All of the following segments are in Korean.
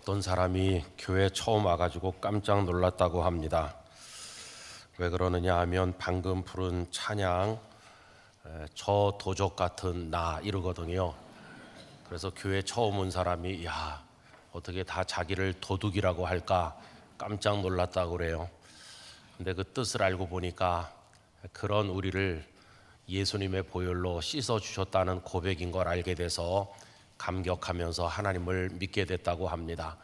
어떤 사람이 교회 처음 와가지고 깜짝 놀랐다고 합니다. 왜 그러느냐 하면 방금 부른 찬양 저 도적 같은 나 이러거든요. 그래서 교회 처음 온 사람이 야 어떻게 다 자기를 도둑이라고 할까 깜짝 놀랐다고 그래요. 근데 그 뜻을 알고 보니까 그런 우리를 예수님의 보혈로 씻어 주셨다는 고백인 걸 알게 돼서 감격하면서 하나님을 믿게 됐다고 합니다.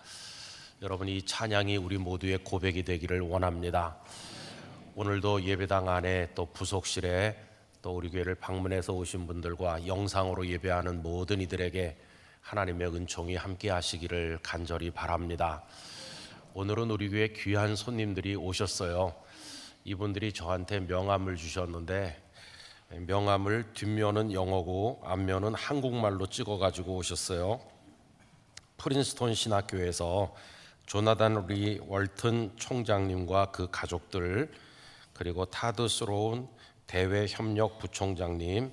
여러분, 이 찬양이 우리 모두의 고백이 되기를 원합니다. 오늘도 예배당 안에 또 부속실에 또 우리 교회를 방문해서 오신 분들과 영상으로 예배하는 모든 이들에게 하나님의 은총이 함께 하시기를 간절히 바랍니다. 오늘은 우리 교회 귀한 손님들이 오셨어요. 이분들이 저한테 명함을 주셨는데 명함을 뒷면은 영어고 앞면은 한국말로 찍어가지고 오셨어요. 프린스턴 신학교에서 조나단 리 월튼 총장님과 그 가족들, 그리고 타드 스로운 대외협력 부총장님,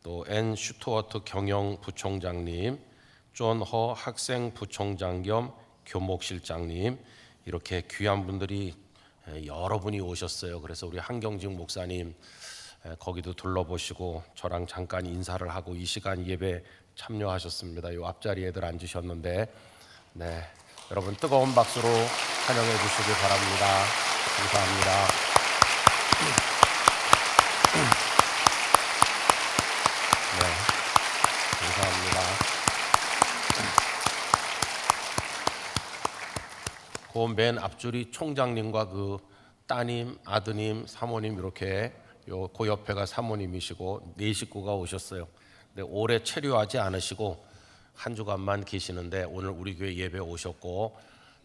또 앤 슈트워트 경영 부총장님, 존 허 학생 부총장 겸 교목실장님, 이렇게 귀한 분들이 여러 분이 오셨어요. 그래서 우리 한경직 목사님 거기도 둘러보시고 저랑 잠깐 인사를 하고 이 시간 예배 참여하셨습니다. 이 앞자리 애들 앉으셨는데, 네, 여러분 뜨거운 박수로 환영해 주시기 바랍니다. 감사합니다. 네, 감사합니다. 그 맨 앞줄이 총장님과 그 따님, 아드님, 사모님 이렇게 그 옆에가 사모님이시고 네 식구가 오셨어요. 근데 오래 체류하지 않으시고 한 주간만 계시는데 오늘 우리 교회 예배 오셨고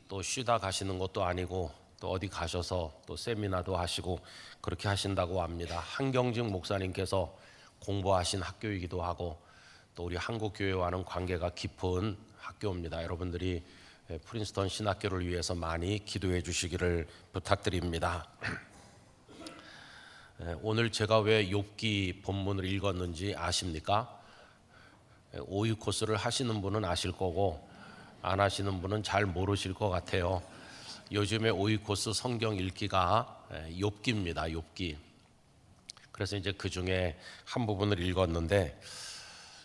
또 쉬다 가시는 것도 아니고 또 어디 가셔서 또 세미나도 하시고 그렇게 하신다고 합니다. 한경직 목사님께서 공부하신 학교이기도 하고 또 우리 한국 교회와는 관계가 깊은 학교입니다. 여러분들이 프린스턴 신학교를 위해서 많이 기도해 주시기를 부탁드립니다. 오늘 제가 왜 욥기 본문을 읽었는지 아십니까? 오이 코스를 하시는 분은 아실 거고 안 하시는 분은 잘 모르실 것 같아요. 요즘에 오이 코스 성경 읽기가 욥기입니다. 욥기. 그래서 이제 그 중에 한 부분을 읽었는데,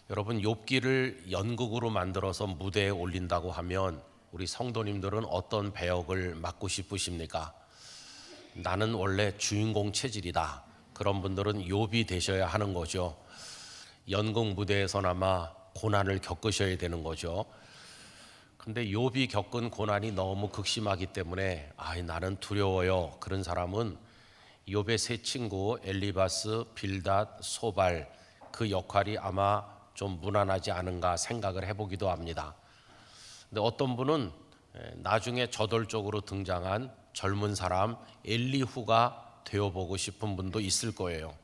여러분 욥기를 연극으로 만들어서 무대에 올린다고 하면 우리 성도님들은 어떤 배역을 맡고 싶으십니까? 나는 원래 주인공 체질이다. 그런 분들은 욥이 되셔야 하는 거죠. 연극 무대에서나마 고난을 겪으셔야 되는 거죠. 근데 욥이 겪은 고난이 너무 극심하기 때문에 나는 두려워요. 그런 사람은 욥의 세 친구 엘리바스, 빌닷, 소발, 그 역할이 아마 좀 무난하지 않은가 생각을 해보기도 합니다. 근데 어떤 분은 나중에 저돌적으로 등장한 젊은 사람 엘리후가 되어보고 싶은 분도 있을 거예요.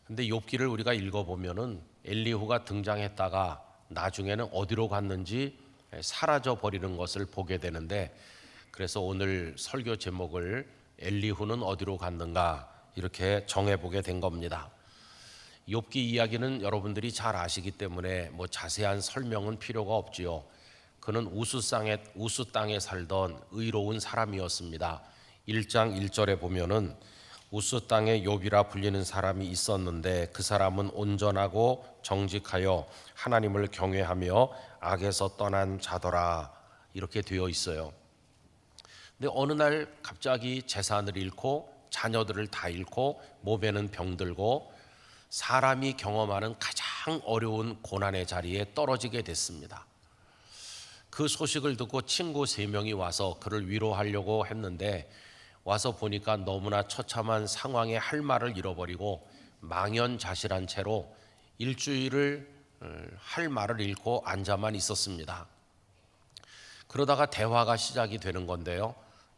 근데 욥기를 우리가 읽어보면은 엘리후가 등장했다가 나중에는 어디로 갔는지 사라져 버리는 것을 보게 되는데, 그래서 오늘 설교 제목을 엘리후는 어디로 갔는가 이렇게 정해보게 된 겁니다. 욥기 이야기는 여러분들이 잘 아시기 때문에 뭐 자세한 설명은 필요가 없지요. 그는 우스 땅에 살던 의로운 사람이었습니다. 1장 1절에 보면은 우스 땅에 욥이라 불리는 사람이 있었는데 그 사람은 온전하고 정직하여 하나님을 경외하며 악에서 떠난 자더라, 이렇게 되어 있어요. 근데 어느 날 갑자기 재산을 잃고 자녀들을 다 잃고 몸에는 병들고 사람이 경험하는 가장 어려운 고난의 자리에 떨어지게 됐습니다. 그 소식을 듣고 친구 3명이 와서 그를 위로하려고 했는데 와서 보니까 너무나 처참한 상황에 할 말을 잃어버리고 망연자실한 채로 일주일을 할 말을 잃고 앉아만 있었습니다. 그러다가 대화가 시작이 되는 건데요.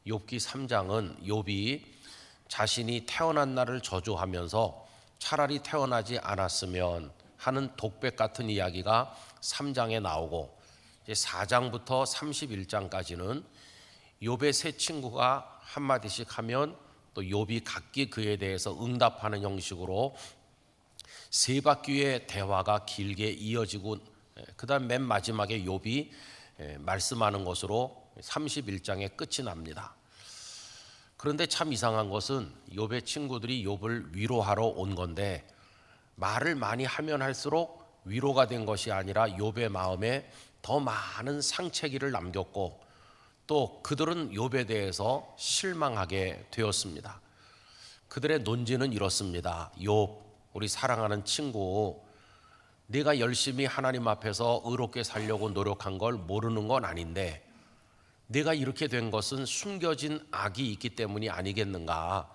욥기 3장은 욥이 자신이 태어난 날을 저주하면서 차라리 태어나지 않았으면 하는 독백 같은 이야기가 3장에 나오고, 4장부터 31장까지는 욥의 세 친구가 한마디씩 하면 또 욥이 각기 그에 대해서 응답하는 형식으로 세 바퀴의 대화가 길게 이어지고, 그 다음 맨 마지막에 욥이 말씀하는 것으로 31장의 끝이 납니다. 그런데 참 이상한 것은 욥의 친구들이 욥을 위로하러 온 건데 말을 많이 하면 할수록 위로가 된 것이 아니라 욥의 마음에 더 많은 상처기를 남겼고 또 그들은 욥에 대해서 실망하게 되었습니다. 그들의 논지는 이렇습니다. 욥, 우리 사랑하는 친구, 네가 열심히 하나님 앞에서 의롭게 살려고 노력한 걸 모르는 건 아닌데 네가 이렇게 된 것은 숨겨진 악이 있기 때문이 아니겠는가.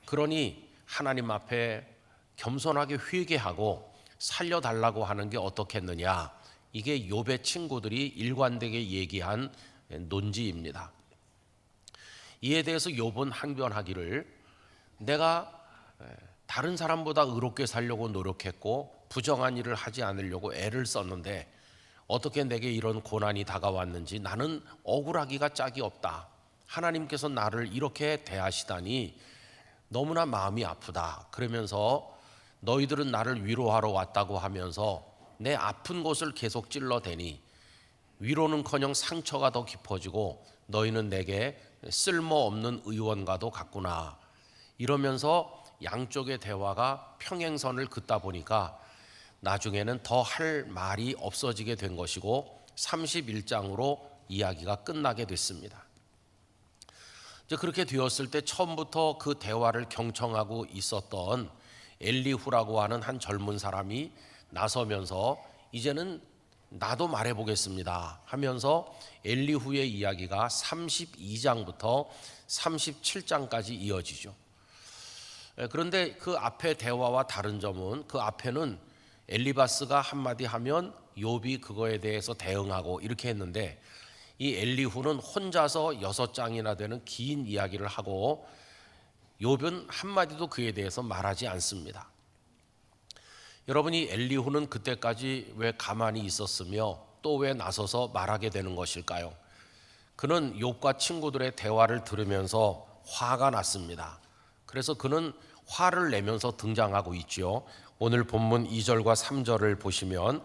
그러니 하나님 앞에 겸손하게 회개하고 살려달라고 하는 게 어떻겠느냐. 이게 욥의 친구들이 일관되게 얘기한 논지입니다. 이에 대해서 욥은 항변하기를 내가 다른 사람보다 의롭게 살려고 노력했고 부정한 일을 하지 않으려고 애를 썼는데 어떻게 내게 이런 고난이 다가왔는지 나는 억울하기가 짝이 없다. 하나님께서 나를 이렇게 대하시다니 너무나 마음이 아프다. 그러면서 너희들은 나를 위로하러 왔다고 하면서 내 아픈 곳을 계속 찔러대니 위로는커녕 상처가 더 깊어지고 너희는 내게 쓸모없는 의원과도 같구나. 이러면서 양쪽의 대화가 평행선을 긋다 보니까 나중에는 더 할 말이 없어지게 된 것이고 31장으로 이야기가 끝나게 됐습니다. 이제 그렇게 되었을 때 처음부터 그 대화를 경청하고 있었던 엘리후라고 하는 한 젊은 사람이 나서면서 이제는 나도 말해보겠습니다 하면서 엘리후의 이야기가 32장부터 37장까지 이어지죠. 그런데 그 앞에 대화와 다른 점은 그 앞에는 엘리바스가 한마디 하면 욥이 그거에 대해서 대응하고 이렇게 했는데 이 엘리후는 혼자서 6장이나 되는 긴 이야기를 하고 욥은 한마디도 그에 대해서 말하지 않습니다. 여러분이 엘리후는 그때까지 왜 가만히 있었으며 또 왜 나서서 말하게 되는 것일까요? 그는 욥과 친구들의 대화를 들으면서 화가 났습니다. 그래서 그는 화를 내면서 등장하고 있죠. 오늘 본문 2절과 3절을 보시면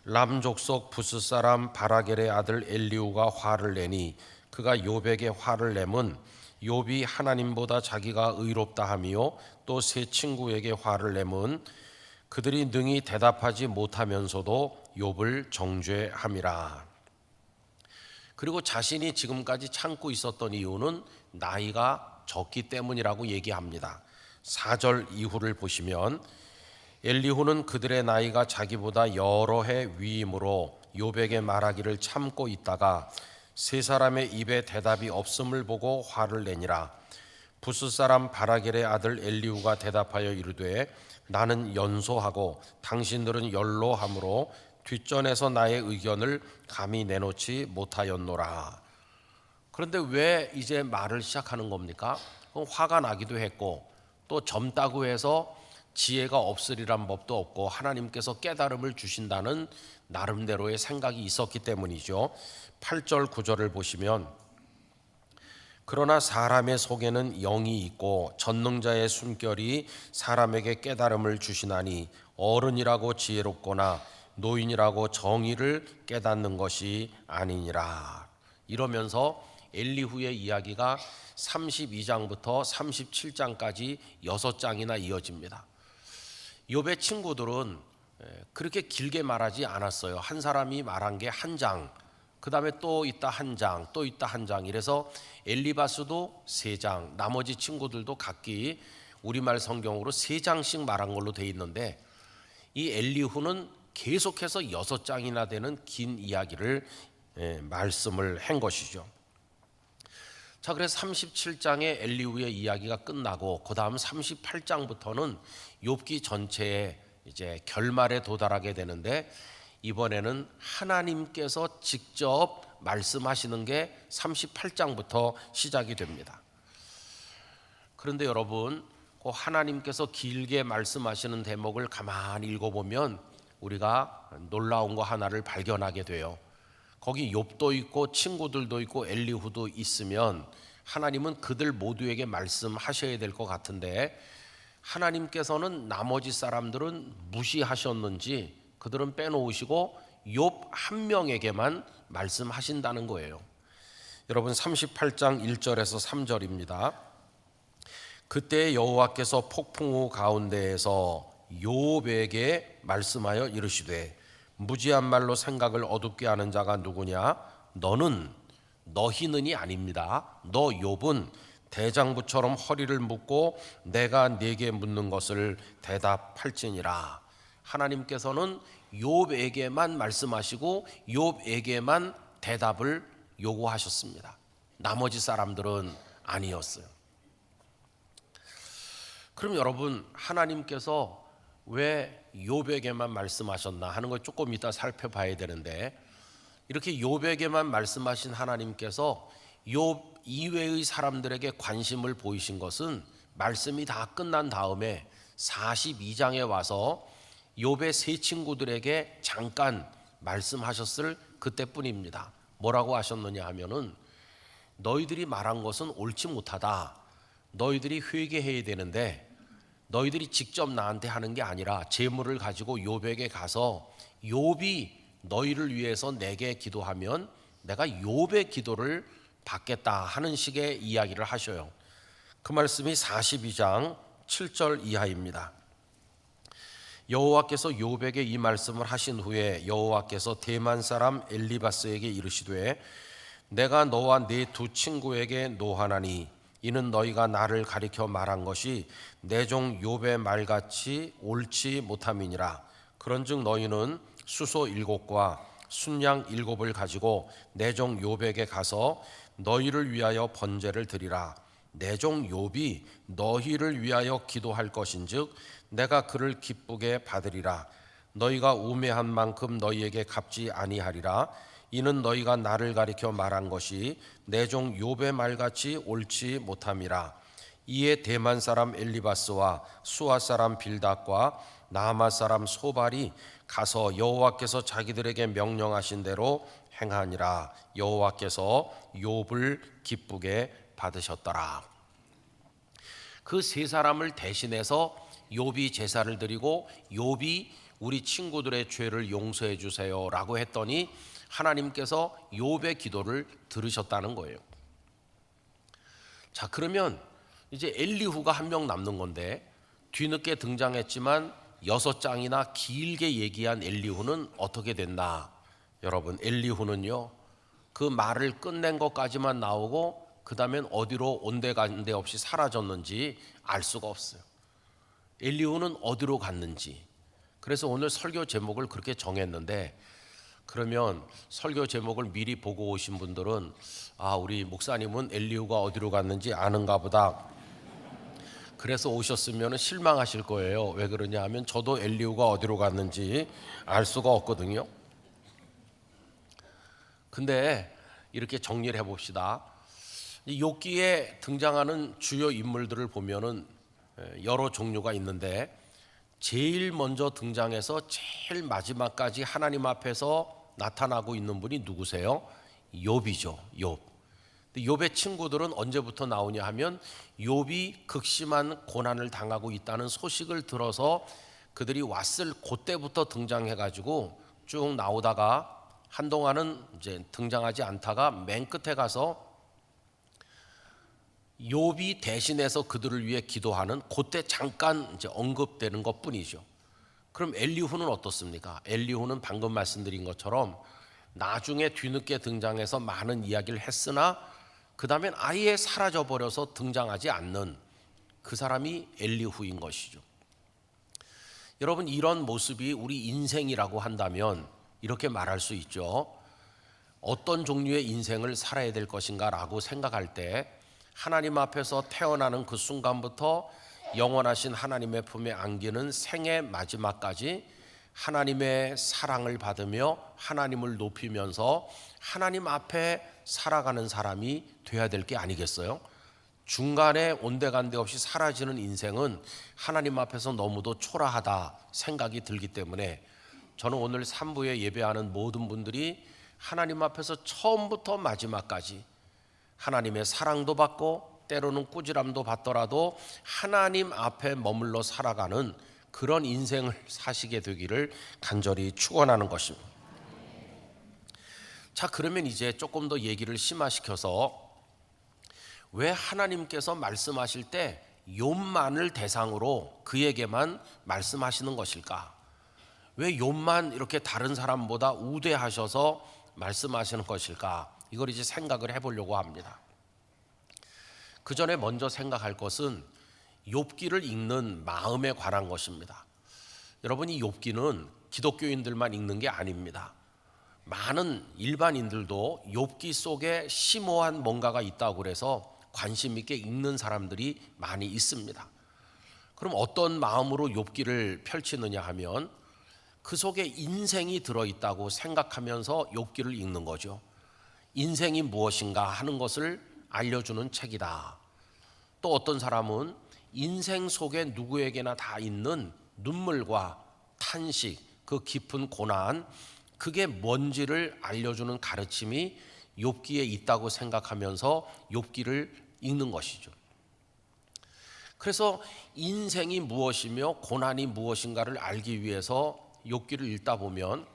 람 족속 부스 사람 바라겔의 아들 엘리후가 화를 내니 그가 욥에게 화를 내면 욥이 하나님보다 자기가 의롭다 하며 또 세 친구에게 화를 내면 그들이 능히 대답하지 못하면서도 욥을 정죄함이라. 그리고 자신이 지금까지 참고 있었던 이유는 나이가 적기 때문이라고 얘기합니다. 4절 이후를 보시면 엘리후는 그들의 나이가 자기보다 여러 해 위임으로 욥에게 말하기를 참고 있다가 세 사람의 입에 대답이 없음을 보고 화를 내니라. 부스 사람 바라겔의 아들 엘리후가 대답하여 이르되 나는 연소하고 당신들은 연로함으로 뒷전에서 나의 의견을 감히 내놓지 못하였노라. 그런데 왜 이제 말을 시작하는 겁니까? 화가 나기도 했고 또 젊다고 해서 지혜가 없으리란 법도 없고 하나님께서 깨달음을 주신다는 나름대로의 생각이 있었기 때문이죠. 8절 9절을 보시면 그러나 사람의 속에는 영이 있고 전능자의 숨결이 사람에게 깨달음을 주시나니 어른이라고 지혜롭거나 노인이라고 정의를 깨닫는 것이 아니니라. 이러면서 엘리후의 이야기가 32장부터 37장까지 6장이나 이어집니다. 욥의 친구들은 그렇게 길게 말하지 않았어요. 한 사람이 말한 게 한 장, 그 다음에 또 있다 한 장, 또 있다 한 장. 이래서 엘리바스도 3장, 나머지 친구들도 각기 우리말 성경으로 3장씩 말한 걸로 돼 있는데 이 엘리후는 계속해서 6장이나 되는 긴 이야기를 말씀을 한 것이죠. 자, 그래서 37장의 엘리후의 이야기가 끝나고 그 다음 38장부터는 욥기 전체의 이제 결말에 도달하게 되는데 이번에는 하나님께서 직접 말씀하시는 게 38장부터 시작이 됩니다. 그런데 여러분, 그 하나님께서 길게 말씀하시는 대목을 가만히 읽어보면 우리가 놀라운 거 하나를 발견하게 돼요. 거기 욥도 있고 친구들도 있고 엘리후도 있으면 하나님은 그들 모두에게 말씀하셔야 될 것 같은데 하나님께서는 나머지 사람들은 무시하셨는지 그들은 빼놓으시고 욥 한 명에게만 말씀하신다는 거예요. 여러분 38장 1절에서 3절입니다. 그때 여호와께서 폭풍우 가운데에서 욥에게 말씀하여 이르시되 무지한 말로 생각을 어둡게 하는 자가 누구냐? 너희는이 아닙니다. 너 욥은 대장부처럼 허리를 묶고 내가 네게 묻는 것을 대답할지니라. 하나님께서는 욥에게만 말씀하시고 욥에게만 대답을 요구하셨습니다. 나머지 사람들은 아니었어요. 그럼 여러분, 하나님께서 왜 욥에게만 말씀하셨나 하는 걸 조금 이따 살펴봐야 되는데, 이렇게 욥에게만 말씀하신 하나님께서 욥 이외의 사람들에게 관심을 보이신 것은 말씀이 다 끝난 다음에 42장에 와서 욥의 세 친구들에게 잠깐 말씀하셨을 그때뿐입니다. 뭐라고 하셨느냐 하면은 너희들이 말한 것은 옳지 못하다. 너희들이 회개해야 되는데 너희들이 직접 나한테 하는 게 아니라 재물을 가지고 욥에게 가서 욥이 너희를 위해서 내게 기도하면 내가 욥의 기도를 받겠다 하는 식의 이야기를 하셔요. 그 말씀이 42장 7절 이하입니다. 여호와께서 욥에게 이 말씀을 하신 후에 여호와께서 대만 사람 엘리바스에게 이르시되 내가 너와 네 두 친구에게 노하나니 이는 너희가 나를 가리켜 말한 것이 내 종 욥의 말같이 옳지 못함이니라. 그런즉 너희는 수소 7과 순양 7을 가지고 내 종 욥에게 가서 너희를 위하여 번제를 드리라. 내 종 욥이 너희를 위하여 기도할 것인즉 내가 그를 기쁘게 받으리라. 너희가 우매한 만큼 너희에게 갚지 아니하리라. 이는 너희가 나를 가리켜 말한 것이 내 종 욥의 말같이 옳지 못함이라. 이에 대만 사람 엘리바스와 수아 사람 빌닷과 나아마 사람 소발이 가서 여호와께서 자기들에게 명령하신 대로 행하니라. 여호와께서 욥을 기쁘게 받으셨더라. 그 세 사람을 대신해서 욥이 제사를 드리고 욥이 우리 친구들의 죄를 용서해 주세요라고 했더니 하나님께서 욥의 기도를 들으셨다는 거예요. 자, 그러면 이제 엘리후가 한 명 남는 건데 뒤늦게 등장했지만 6장이나 길게 얘기한 엘리후는 어떻게 됐나? 여러분, 엘리후는요 그 말을 끝낸 것까지만 나오고 그 다음엔 어디로 온데간데 없이 사라졌는지 알 수가 없어요. 엘리후는 어디로 갔는지. 그래서 오늘 설교 제목을 그렇게 정했는데, 그러면 설교 제목을 미리 보고 오신 분들은 우리 목사님은 엘리후가 어디로 갔는지 아는가 보다. 그래서 오셨으면 실망하실 거예요. 왜 그러냐 하면 저도 엘리후가 어디로 갔는지 알 수가 없거든요. 근데 이렇게 정리를 해봅시다. 욥기에 등장하는 주요 인물들을 보면은 여러 종류가 있는데 제일 먼저 등장해서 제일 마지막까지 하나님 앞에서 나타나고 있는 분이 누구세요? 욥이죠. 욥. 욥의 친구들은 언제부터 나오냐 하면 욥이 극심한 고난을 당하고 있다는 소식을 들어서 그들이 왔을 그때부터 등장해 가지고 쭉 나오다가 한동안은 이제 등장하지 않다가 맨 끝에 가서 욥이 대신해서 그들을 위해 기도하는 그때 잠깐 이제 언급되는 것뿐이죠. 그럼 엘리후는 어떻습니까? 엘리후는 방금 말씀드린 것처럼 나중에 뒤늦게 등장해서 많은 이야기를 했으나 그 다음엔 아예 사라져버려서 등장하지 않는 그 사람이 엘리후인 것이죠. 여러분, 이런 모습이 우리 인생이라고 한다면 이렇게 말할 수 있죠. 어떤 종류의 인생을 살아야 될 것인가 라고 생각할 때 하나님 앞에서 태어나는 그 순간부터 영원하신 하나님의 품에 안기는 생의 마지막까지 하나님의 사랑을 받으며 하나님을 높이면서 하나님 앞에 살아가는 사람이 돼야 될 게 아니겠어요? 중간에 온데간데 없이 사라지는 인생은 하나님 앞에서 너무도 초라하다 생각이 들기 때문에 저는 오늘 3부에 예배하는 모든 분들이 하나님 앞에서 처음부터 마지막까지 하나님의 사랑도 받고 때로는 꾸지람도 받더라도 하나님 앞에 머물러 살아가는 그런 인생을 사시게 되기를 간절히 축원하는 것입니다. 자, 그러면 이제 조금 더 얘기를 심화시켜서 왜 하나님께서 말씀하실 때 욥만을 대상으로 그에게만 말씀하시는 것일까? 왜 욥만 이렇게 다른 사람보다 우대하셔서 말씀하시는 것일까? 이걸 이제 생각을 해보려고 합니다. 그 전에 먼저 생각할 것은 욥기를 읽는 마음에 관한 것입니다. 여러분, 이 욥기는 기독교인들만 읽는 게 아닙니다. 많은 일반인들도 욥기 속에 심오한 뭔가가 있다고 그래서 관심 있게 읽는 사람들이 많이 있습니다. 그럼 어떤 마음으로 욥기를 펼치느냐 하면 그 속에 인생이 들어있다고 생각하면서 욥기를 읽는 거죠. 인생이 무엇인가 하는 것을 알려주는 책이다. 또 어떤 사람은 인생 속에 누구에게나 다 있는 눈물과 탄식, 그 깊은 고난, 그게 뭔지를 알려주는 가르침이 욥기에 있다고 생각하면서 욥기를 읽는 것이죠. 그래서 인생이 무엇이며 고난이 무엇인가를 알기 위해서 욥기를 읽다 보면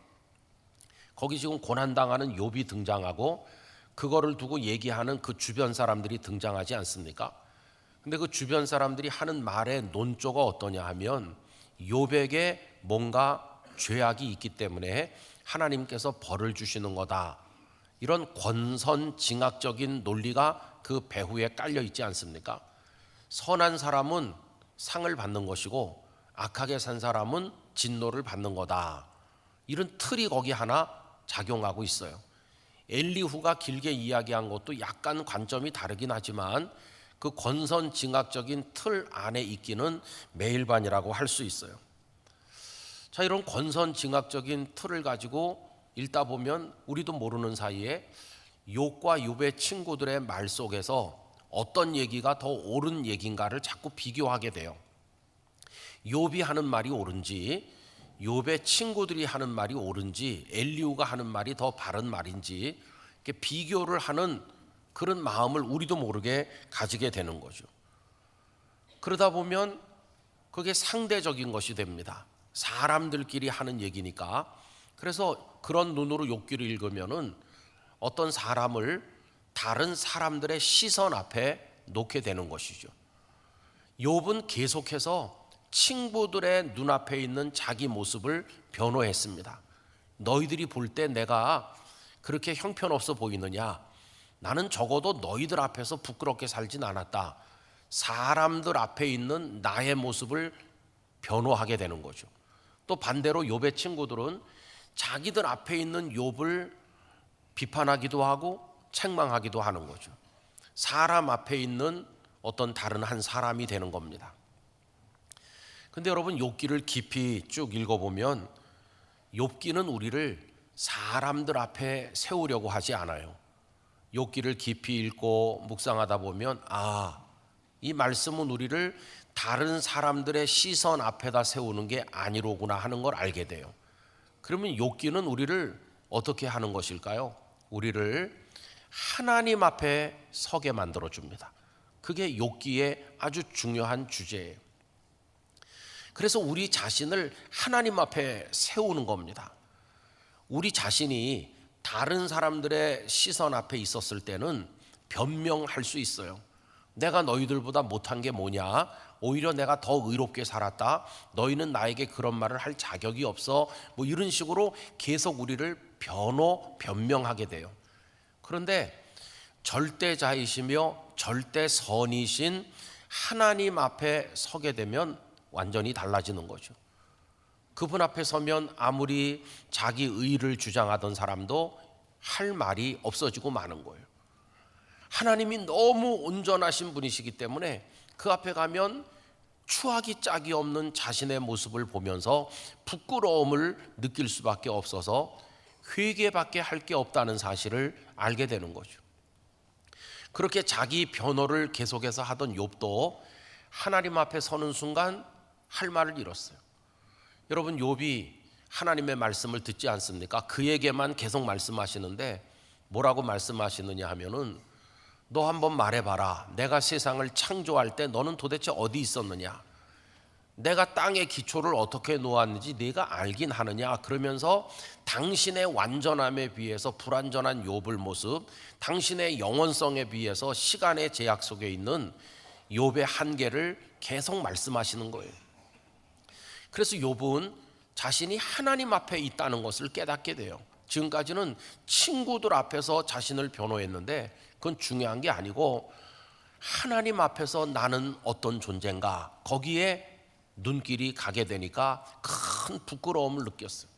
거기 지금 고난당하는 욥이 등장하고 그거를 두고 얘기하는 그 주변 사람들이 등장하지 않습니까? 근데 그 주변 사람들이 하는 말의 논조가 어떠냐 하면 욥에게 뭔가 죄악이 있기 때문에 하나님께서 벌을 주시는 거다. 이런 권선징악적인 논리가 그 배후에 깔려 있지 않습니까? 선한 사람은 상을 받는 것이고 악하게 산 사람은 진노를 받는 거다. 이런 틀이 거기 하나 작용하고 있어요. 엘리후가 길게 이야기한 것도 약간 관점이 다르긴 하지만 그 권선징악적인 틀 안에 있기는 매일반이라고 할 수 있어요. 자, 이런 권선징악적인 틀을 가지고 읽다 보면 우리도 모르는 사이에 욥과 욥의 친구들의 말 속에서 어떤 얘기가 더 옳은 얘기인가를 자꾸 비교하게 돼요. 욥이 하는 말이 옳은지, 욥의 친구들이 하는 말이 옳은지, 엘리후가 하는 말이 더 바른 말인지 이렇게 비교를 하는 그런 마음을 우리도 모르게 가지게 되는 거죠. 그러다 보면 그게 상대적인 것이 됩니다. 사람들끼리 하는 얘기니까. 그래서 그런 눈으로 욥기를 읽으면은 어떤 사람을 다른 사람들의 시선 앞에 놓게 되는 것이죠. 욥은 계속해서 친구들의 눈앞에 있는 자기 모습을 변호했습니다. 너희들이 볼 때 내가 그렇게 형편없어 보이느냐? 나는 적어도 너희들 앞에서 부끄럽게 살진 않았다. 사람들 앞에 있는 나의 모습을 변호하게 되는 거죠. 또 반대로 욥의 친구들은 자기들 앞에 있는 욥을 비판하기도 하고 책망하기도 하는 거죠. 사람 앞에 있는 어떤 다른 한 사람이 되는 겁니다. 근데 여러분, 욥기를 깊이 쭉 읽어보면 욥기는 우리를 사람들 앞에 세우려고 하지 않아요. 욥기를 깊이 읽고 묵상하다 보면 이 말씀은 우리를 다른 사람들의 시선 앞에다 세우는 게 아니로구나 하는 걸 알게 돼요. 그러면 욥기는 우리를 어떻게 하는 것일까요? 우리를 하나님 앞에 서게 만들어 줍니다. 그게 욥기의 아주 중요한 주제예요. 그래서 우리 자신을 하나님 앞에 세우는 겁니다. 우리 자신이 다른 사람들의 시선 앞에 있었을 때는 변명할 수 있어요. 내가 너희들보다 못한 게 뭐냐? 오히려 내가 더 의롭게 살았다. 너희는 나에게 그런 말을 할 자격이 없어. 뭐 이런 식으로 계속 우리를 변명하게 돼요. 그런데 절대자이시며 절대선이신 하나님 앞에 서게 되면 완전히 달라지는 거죠. 그분 앞에 서면 아무리 자기 의를 주장하던 사람도 할 말이 없어지고 마는 거예요. 하나님이 너무 온전하신 분이시기 때문에 그 앞에 가면 추하기 짝이 없는 자신의 모습을 보면서 부끄러움을 느낄 수밖에 없어서 회개밖에 할 게 없다는 사실을 알게 되는 거죠. 그렇게 자기 변호를 계속해서 하던 욥도 하나님 앞에 서는 순간 할 말을 잃었어요. 여러분, 욥이 하나님의 말씀을 듣지 않습니까? 그에게만 계속 말씀하시는데 뭐라고 말씀하시느냐 하면은 너 한번 말해봐라. 내가 세상을 창조할 때 너는 도대체 어디 있었느냐? 내가 땅의 기초를 어떻게 놓았는지 네가 알긴 하느냐. 그러면서 당신의 완전함에 비해서 불완전한 욥의 모습, 당신의 영원성에 비해서 시간의 제약 속에 있는 욥의 한계를 계속 말씀하시는 거예요. 그래서 욥은 자신이 하나님 앞에 있다는 것을 깨닫게 돼요. 지금까지는 친구들 앞에서 자신을 변호했는데 그건 중요한 게 아니고 하나님 앞에서 나는 어떤 존재인가, 거기에 눈길이 가게 되니까 큰 부끄러움을 느꼈어요.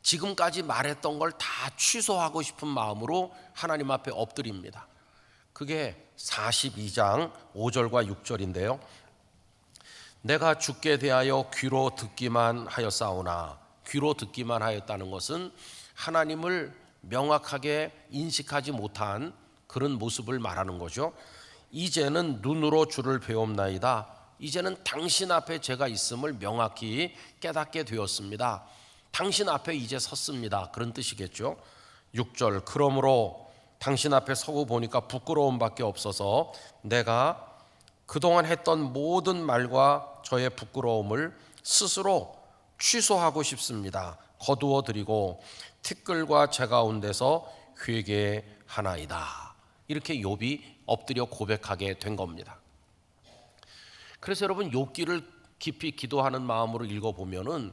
지금까지 말했던 걸 다 취소하고 싶은 마음으로 하나님 앞에 엎드립니다. 그게 42장 5절과 6절인데요. 내가 주께 대하여 귀로 듣기만 하였사오나, 귀로 듣기만 하였다는 것은 하나님을 명확하게 인식하지 못한 그런 모습을 말하는 거죠. 이제는 눈으로 주를 배움나이다. 이제는 당신 앞에 제가 있음을 명확히 깨닫게 되었습니다. 당신 앞에 이제 섰습니다. 그런 뜻이겠죠. 6절, 그러므로 당신 앞에 서고 보니까 부끄러움밖에 없어서 내가 그동안 했던 모든 말과 저의 부끄러움을 스스로 취소하고 싶습니다. 거두어 드리고 티끌과 재 가운데서 회개하나이다. 이렇게 욥이 엎드려 고백하게 된 겁니다. 그래서 여러분, 욥기를 깊이 기도하는 마음으로 읽어보면은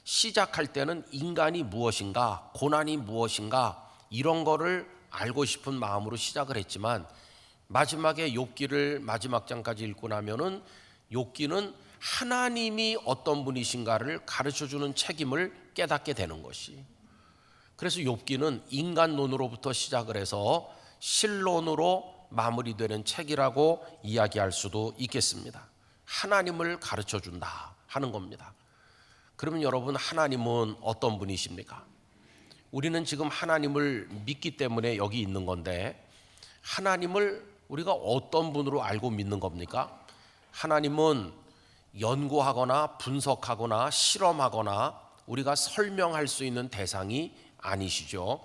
시작할 때는 인간이 무엇인가, 고난이 무엇인가, 이런 거를 알고 싶은 마음으로 시작을 했지만 마지막에 욥기를 마지막 장까지 읽고 나면은 욥기는 하나님이 어떤 분이신가를 가르쳐주는 책임을 깨닫게 되는 것이, 그래서 욥기는 인간론으로부터 시작을 해서 신론으로 마무리되는 책이라고 이야기할 수도 있겠습니다. 하나님을 가르쳐준다 하는 겁니다. 그러면 여러분, 하나님은 어떤 분이십니까? 우리는 지금 하나님을 믿기 때문에 여기 있는 건데 하나님을 우리가 어떤 분으로 알고 믿는 겁니까? 하나님은 연구하거나 분석하거나 실험하거나 우리가 설명할 수 있는 대상이 아니시죠.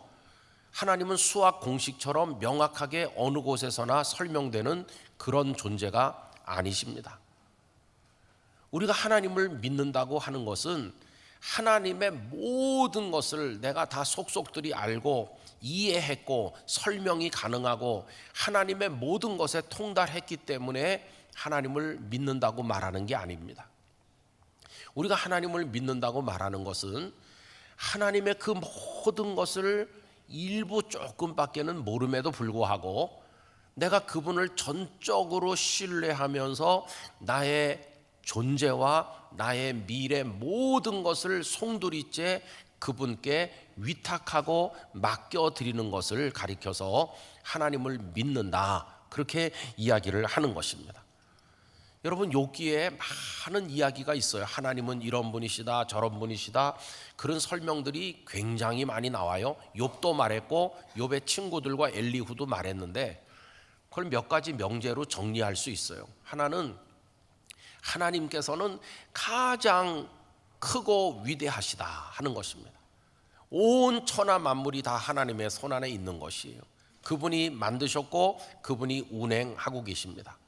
하나님은 수학 공식처럼 명확하게 어느 곳에서나 설명되는 그런 존재가 아니십니다. 우리가 하나님을 믿는다고 하는 것은 하나님의 모든 것을 내가 다 속속들이 알고 이해했고 설명이 가능하고 하나님의 모든 것에 통달했기 때문에 하나님을 믿는다고 말하는 게 아닙니다. 우리가 하나님을 믿는다고 말하는 것은 하나님의 그 모든 것을 일부 조금밖에는 모름에도 불구하고 내가 그분을 전적으로 신뢰하면서 나의 존재와 나의 미래 모든 것을 송두리째 그분께 위탁하고 맡겨드리는 것을 가리켜서 하나님을 믿는다, 그렇게 이야기를 하는 것입니다. 여러분, 욥기에 많은 이야기가 있어요. 하나님은 이런 분이시다, 저런 분이시다, 그런 설명들이 굉장히 많이 나와요. 욥도 말했고 욥의 친구들과 엘리후도 말했는데 그걸 몇 가지 명제로 정리할 수 있어요. 하나는 하나님께서는 가장 크고 위대하시다 하는 것입니다. 온 천하 만물이 다 하나님의 손안에 있는 것이에요. 그분이 만드셨고 그분이 운행하고 계십니다.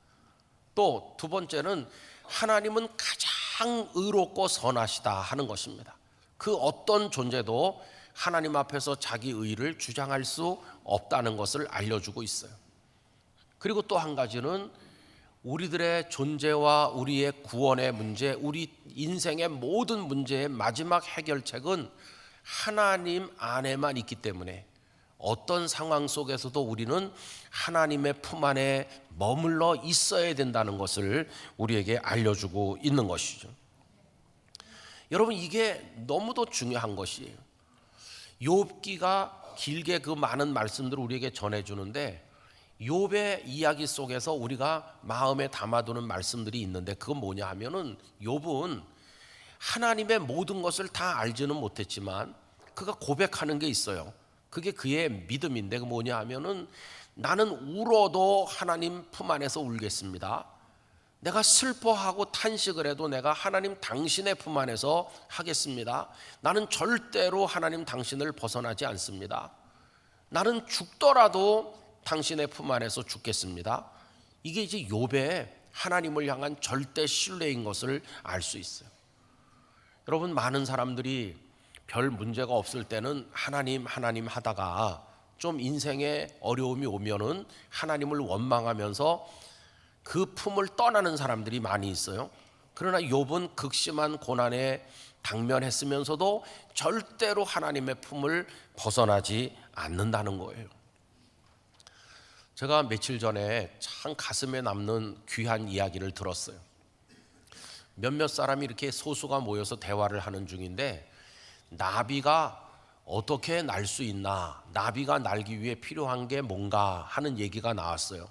또 두 번째는 하나님은 가장 의롭고 선하시다 하는 것입니다. 그 어떤 존재도 하나님 앞에서 자기 의를 주장할 수 없다는 것을 알려주고 있어요. 그리고 또 한 가지는 우리들의 존재와 우리의 구원의 문제, 우리 인생의 모든 문제의 마지막 해결책은 하나님 안에만 있기 때문에 어떤 상황 속에서도 우리는 하나님의 품 안에 머물러 있어야 된다는 것을 우리에게 알려주고 있는 것이죠. 여러분, 이게 너무도 중요한 것이에요. 욥기가 길게 그 많은 말씀들을 우리에게 전해주는데 욥의 이야기 속에서 우리가 마음에 담아두는 말씀들이 있는데 그건 뭐냐 하면은 욥은 하나님의 모든 것을 다 알지는 못했지만 그가 고백하는 게 있어요. 그게 그의 믿음인데 그 뭐냐 하면은 나는 울어도 하나님 품 안에서 울겠습니다. 내가 슬퍼하고 탄식을 해도 내가 하나님 당신의 품 안에서 하겠습니다. 나는 절대로 하나님 당신을 벗어나지 않습니다. 나는 죽더라도 당신의 품 안에서 죽겠습니다. 이게 이제 욥의 하나님을 향한 절대 신뢰인 것을 알 수 있어요. 여러분, 많은 사람들이 별 문제가 없을 때는 하나님 하다가 좀 인생에 어려움이 오면은 하나님을 원망하면서 그 품을 떠나는 사람들이 많이 있어요. 그러나 욥은 극심한 고난에 당면했으면서도 절대로 하나님의 품을 벗어나지 않는다는 거예요. 제가 며칠 전에 참 가슴에 남는 귀한 이야기를 들었어요. 몇몇 사람이 이렇게 소수가 모여서 대화를 하는 중인데, 나비가 어떻게 날 수 있나, 나비가 날기 위해 필요한 게 뭔가 하는 얘기가 나왔어요.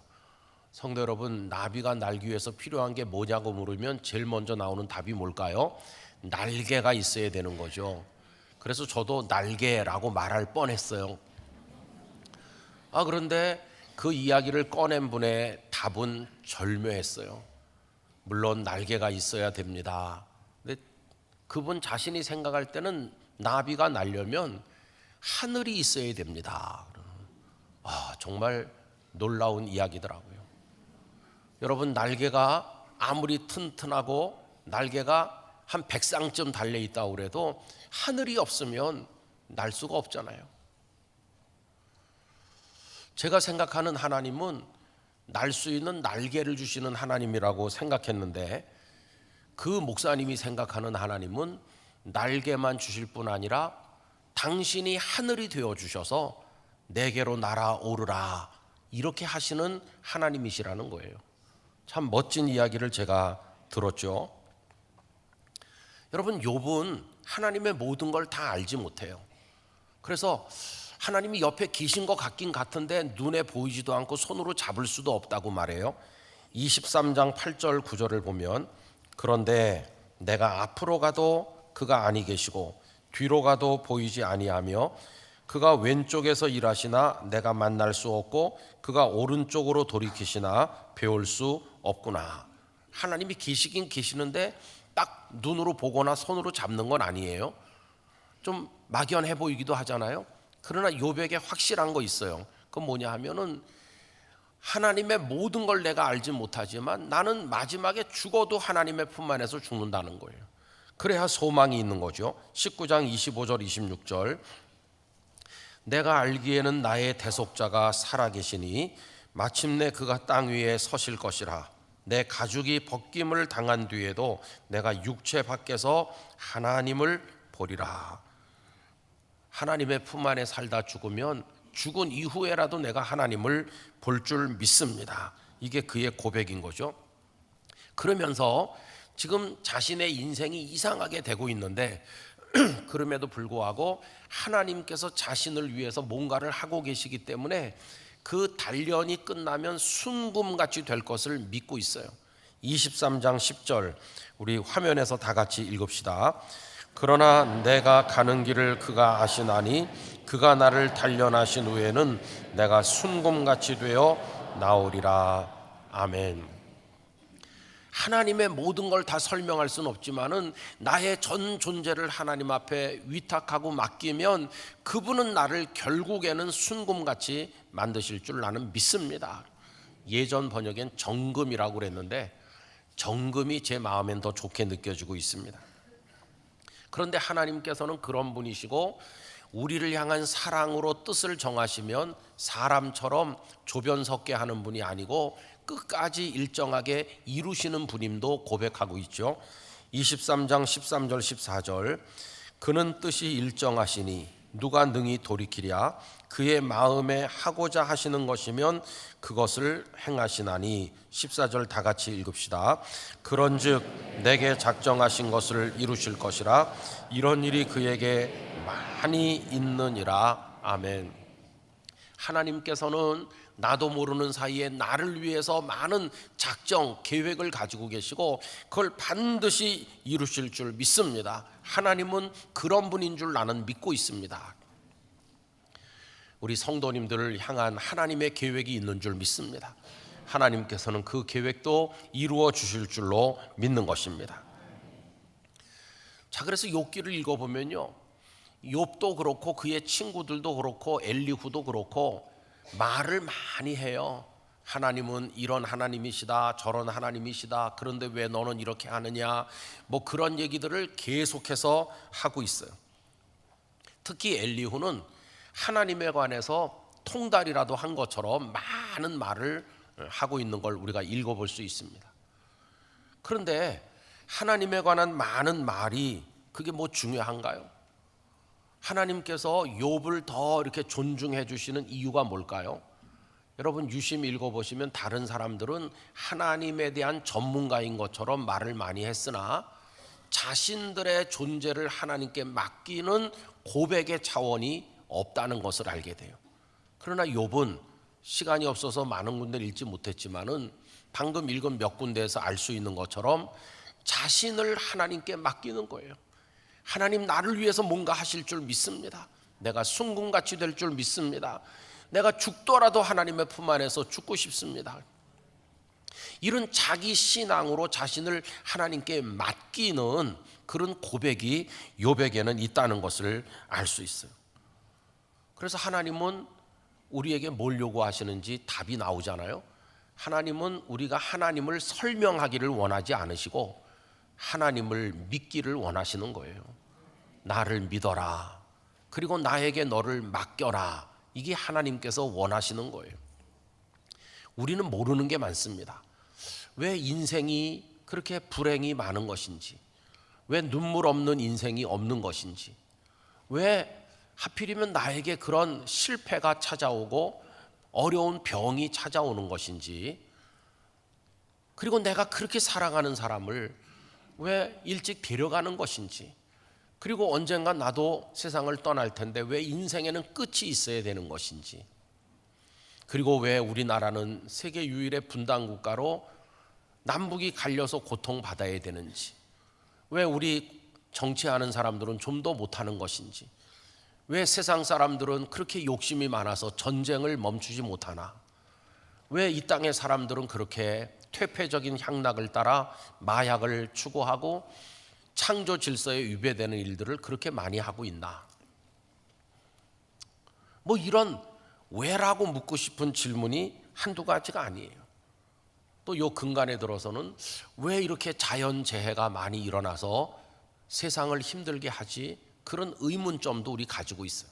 성도 여러분, 나비가 날기 위해서 필요한 게 뭐냐고 물으면 제일 먼저 나오는 답이 뭘까요? 날개가 있어야 되는 거죠. 그래서 저도 날개라고 말할 뻔했어요. 그런데 그 이야기를 꺼낸 분의 답은 절묘했어요. 물론 날개가 있어야 됩니다. 근데 그분 자신이 생각할 때는 나비가 날려면 하늘이 있어야 됩니다. 정말 놀라운 이야기더라고요. 여러분, 날개가 아무리 튼튼하고 날개가 한 100쌍쯤 달려있다고 그래도 하늘이 없으면 날 수가 없잖아요. 제가 생각하는 하나님은 날 수 있는 날개를 주시는 하나님이라고 생각했는데, 그 목사님이 생각하는 하나님은 날개만 주실 뿐 아니라 당신이 하늘이 되어 주셔서 내게로 날아오르라, 이렇게 하시는 하나님이시라는 거예요. 참 멋진 이야기를 제가 들었죠. 여러분, 욥은 하나님의 모든 걸 다 알지 못해요. 그래서 하나님이 옆에 계신 것 같긴 같은데 눈에 보이지도 않고 손으로 잡을 수도 없다고 말해요. 23장 8절 9절을 보면, 그런데 내가 앞으로 가도 그가 아니 계시고 뒤로 가도 보이지 아니하며 그가 왼쪽에서 일하시나 내가 만날 수 없고 그가 오른쪽으로 돌이키시나 배울 수 없구나. 하나님이 계시긴 계시는데 딱 눈으로 보거나 손으로 잡는 건 아니에요. 좀 막연해 보이기도 하잖아요. 그러나 욥에게 확실한 거 있어요. 그건 뭐냐 하면은, 하나님의 모든 걸 내가 알지 못하지만 나는 마지막에 죽어도 하나님의 품 안에서 죽는다는 거예요. 그래야 소망이 있는 거죠. 19장 25절 26절, 내가 알기에는 나의 대속자가 살아계시니 마침내 그가 땅 위에 서실 것이라. 내 가죽이 벗김을 당한 뒤에도 내가 육체 밖에서 하나님을 보리라. 하나님의 품 안에 살다 죽으면 죽은 이후에라도 내가 하나님을 볼 줄 믿습니다. 이게 그의 고백인 거죠. 그러면서 지금 자신의 인생이 이상하게 되고 있는데 그럼에도 불구하고 하나님께서 자신을 위해서 뭔가를 하고 계시기 때문에 그 단련이 끝나면 순금같이 될 것을 믿고 있어요. 23장 10절 우리 화면에서 다 같이 읽읍시다. 그러나 내가 가는 길을 그가 아시나니 그가 나를 단련하신 후에는 내가 순금같이 되어 나오리라. 아멘. 하나님의 모든 걸 다 설명할 수는 없지만은 나의 전 존재를 하나님 앞에 위탁하고 맡기면 그분은 나를 결국에는 순금같이 만드실 줄 나는 믿습니다. 예전 번역엔 정금이라고 그랬는데 정금이 제 마음엔 더 좋게 느껴지고 있습니다. 그런데 하나님께서는 그런 분이시고 우리를 향한 사랑으로 뜻을 정하시면 사람처럼 조변 섞게 하는 분이 아니고 끝까지 일정하게 이루시는 분임도 고백하고 있죠. 23장 13절 14절 그는 뜻이 일정하시니 누가 능히 돌이키랴. 그의 마음에 하고자 하시는 것이면 그것을 행하시나니. 14절 다 같이 읽읍시다. 그런즉 내게 작정하신 것을 이루실 것이라. 이런 일이 그에게 많이 있느니라. 아멘. 하나님께서는 나도 모르는 사이에 나를 위해서 많은 작정, 계획을 가지고 계시고 그걸 반드시 이루실 줄 믿습니다. 하나님은 그런 분인 줄 나는 믿고 있습니다. 우리 성도님들을 향한 하나님의 계획이 있는 줄 믿습니다. 하나님께서는 그 계획도 이루어 주실 줄로 믿는 것입니다. 자, 그래서 욥기를 읽어보면요, 욥도 그렇고 그의 친구들도 그렇고 엘리후도 그렇고 말을 많이 해요. 하나님은 이런 하나님이시다, 저런 하나님이시다, 그런데 왜 너는 이렇게 하느냐, 뭐 그런 얘기들을 계속해서 하고 있어요. 특히 엘리후는 하나님에 관해서 통달이라도 한 것처럼 많은 말을 하고 있는 걸 우리가 읽어볼 수 있습니다. 그런데 하나님에 관한 많은 말이 그게 뭐 중요한가요? 하나님께서 욥을 더 이렇게 존중해 주시는 이유가 뭘까요? 여러분 유심히 읽어보시면 다른 사람들은 하나님에 대한 전문가인 것처럼 말을 많이 했으나 자신들의 존재를 하나님께 맡기는 고백의 차원이 없다는 것을 알게 돼요. 그러나 욥은 시간이 없어서 많은 군데를 읽지 못했지만은 방금 읽은 몇 군데에서 알 수 있는 것처럼 자신을 하나님께 맡기는 거예요. 하나님 나를 위해서 뭔가 하실 줄 믿습니다. 내가 순금같이 될 줄 믿습니다. 내가 죽더라도 하나님의 품 안에서 죽고 싶습니다. 이런 자기 신앙으로 자신을 하나님께 맡기는 그런 고백이 욥에게는 있다는 것을 알 수 있어요. 그래서 하나님은 우리에게 뭘 요구하시는지 답이 나오잖아요. 하나님은 우리가 하나님을 설명하기를 원하지 않으시고 하나님을 믿기를 원하시는 거예요. 나를 믿어라. 그리고 나에게 너를 맡겨라. 이게 하나님께서 원하시는 거예요. 우리는 모르는 게 많습니다. 왜 인생이 그렇게 불행이 많은 것인지, 왜 눈물 없는 인생이 없는 것인지, 왜 하필이면 나에게 그런 실패가 찾아오고 어려운 병이 찾아오는 것인지, 그리고 내가 그렇게 사랑하는 사람을 왜 일찍 데려가는 것인지, 그리고 언젠가 나도 세상을 떠날 텐데 왜 인생에는 끝이 있어야 되는 것인지, 그리고 왜 우리나라는 세계 유일의 분단 국가로 남북이 갈려서 고통받아야 되는지, 왜 우리 정치하는 사람들은 좀 더 못하는 것인지, 왜 세상 사람들은 그렇게 욕심이 많아서 전쟁을 멈추지 못하나, 왜 이 땅의 사람들은 그렇게 퇴폐적인 향락을 따라 마약을 추구하고 창조 질서에 위배되는 일들을 그렇게 많이 하고 있나. 뭐 이런 왜라고 묻고 싶은 질문이 한두 가지가 아니에요. 또 요 근간에 들어서는 왜 이렇게 자연재해가 많이 일어나서 세상을 힘들게 하지, 그런 의문점도 우리 가지고 있어요.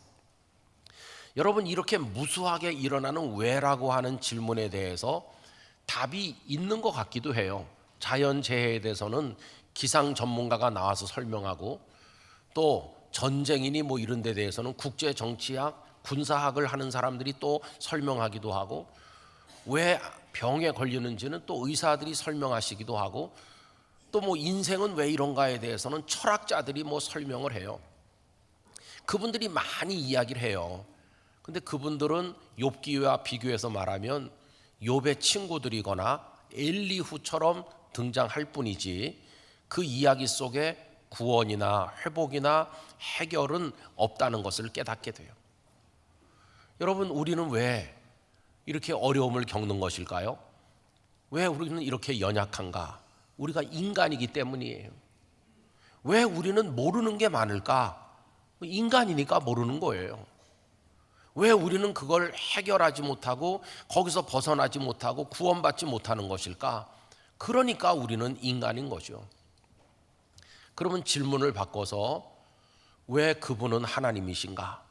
여러분, 이렇게 무수하게 일어나는 왜라고 하는 질문에 대해서 답이 있는 것 같기도 해요. 자연재해에 대해서는 기상 전문가가 나와서 설명하고, 또 전쟁이니 뭐 이런 데 대해서는 국제정치학, 군사학을 하는 사람들이 또 설명하기도 하고, 왜 병에 걸리는지는 또 의사들이 설명하시기도 하고, 또 뭐 인생은 왜 이런가에 대해서는 철학자들이 뭐 설명을 해요. 그분들이 많이 이야기를 해요. 근데 그분들은 욥기와 비교해서 말하면 욥의 친구들이거나 엘리후처럼 등장할 뿐이지 그 이야기 속에 구원이나 회복이나 해결은 없다는 것을 깨닫게 돼요. 여러분, 우리는 왜 이렇게 어려움을 겪는 것일까요? 왜 우리는 이렇게 연약한가? 우리가 인간이기 때문이에요. 왜 우리는 모르는 게 많을까? 인간이니까 모르는 거예요. 왜 우리는 그걸 해결하지 못하고 거기서 벗어나지 못하고 구원받지 못하는 것일까? 그러니까 우리는 인간인 거죠. 그러면 질문을 바꿔서 왜 그분은 하나님이신가?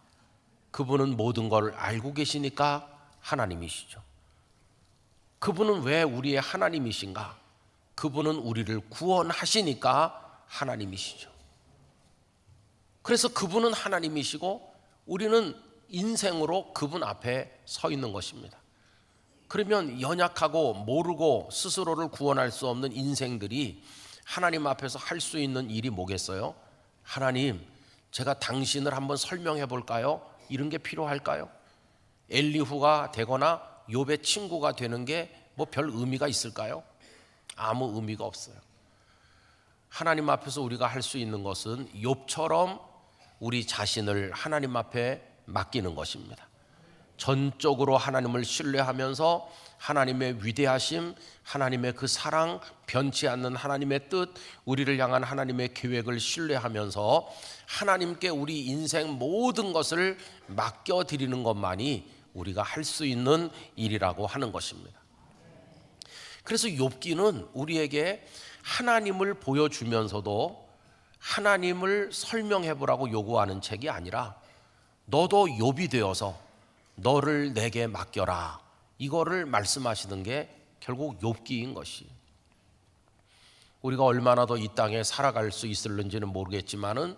그분은 모든 걸 알고 계시니까 하나님이시죠. 그분은 왜 우리의 하나님이신가? 그분은 우리를 구원하시니까 하나님이시죠. 그래서 그분은 하나님이시고 우리는 인생으로 그분 앞에 서 있는 것입니다. 그러면 연약하고 모르고 스스로를 구원할 수 없는 인생들이 하나님 앞에서 할 수 있는 일이 뭐겠어요? 하나님, 제가 당신을 한번 설명해 볼까요? 이런 게 필요할까요? 엘리후가 되거나 욥의 친구가 되는 게 뭐 별 의미가 있을까요? 아무 의미가 없어요. 하나님 앞에서 우리가 할 수 있는 것은 욥처럼 우리 자신을 하나님 앞에 맡기는 것입니다. 전적으로 하나님을 신뢰하면서 하나님의 위대하심, 하나님의 그 사랑, 변치 않는 하나님의 뜻, 우리를 향한 하나님의 계획을 신뢰하면서 하나님께 우리 인생 모든 것을 맡겨드리는 것만이 우리가 할 수 있는 일이라고 하는 것입니다. 그래서 욥기는 우리에게 하나님을 보여주면서도 하나님을 설명해 보라고 요구하는 책이 아니라 너도 욥이 되어서 너를 내게 맡겨라, 이거를 말씀하시는 게 결국 욥기인 것이. 우리가 얼마나 더 이 땅에 살아갈 수 있을는지는 모르겠지만은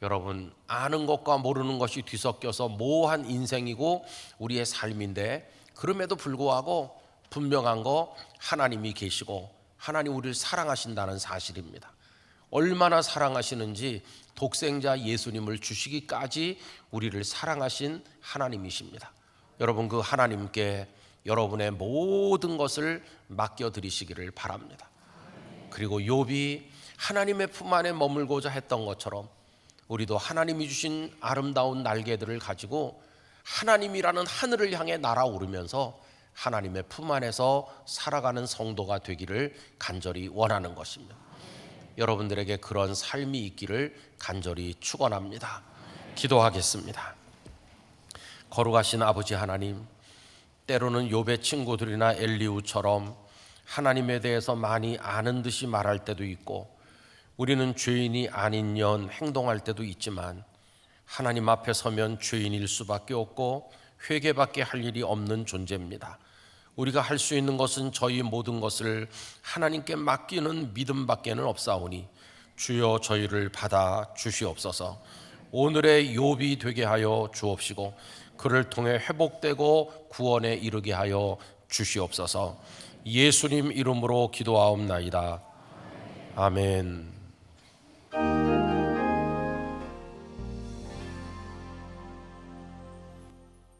여러분, 아는 것과 모르는 것이 뒤섞여서 모호한 인생이고 우리의 삶인데, 그럼에도 불구하고 분명한 거 하나님이 계시고 하나님 우리를 사랑하신다는 사실입니다. 얼마나 사랑하시는지 독생자 예수님을 주시기까지 우리를 사랑하신 하나님이십니다. 여러분, 그 하나님께 여러분의 모든 것을 맡겨드리시기를 바랍니다. 그리고 욥이 하나님의 품 안에 머물고자 했던 것처럼 우리도 하나님이 주신 아름다운 날개들을 가지고 하나님이라는 하늘을 향해 날아오르면서 하나님의 품 안에서 살아가는 성도가 되기를 간절히 원하는 것입니다. 여러분들에게 그런 삶이 있기를 간절히 축원합니다. 기도하겠습니다. 거룩하신 아버지 하나님, 때로는 욥의 친구들이나 엘리후처럼 하나님에 대해서 많이 아는 듯이 말할 때도 있고 우리는 죄인이 아닌 연 행동할 때도 있지만 하나님 앞에 서면 죄인일 수밖에 없고 회개밖에 할 일이 없는 존재입니다. 우리가 할 수 있는 것은 저희 모든 것을 하나님께 맡기는 믿음밖에는 없사오니 주여 저희를 받아 주시옵소서. 오늘의 욥이 되게 하여 주옵시고 그를 통해 회복되고 구원에 이르게 하여 주시옵소서. 예수님 이름으로 기도하옵나이다. 아멘.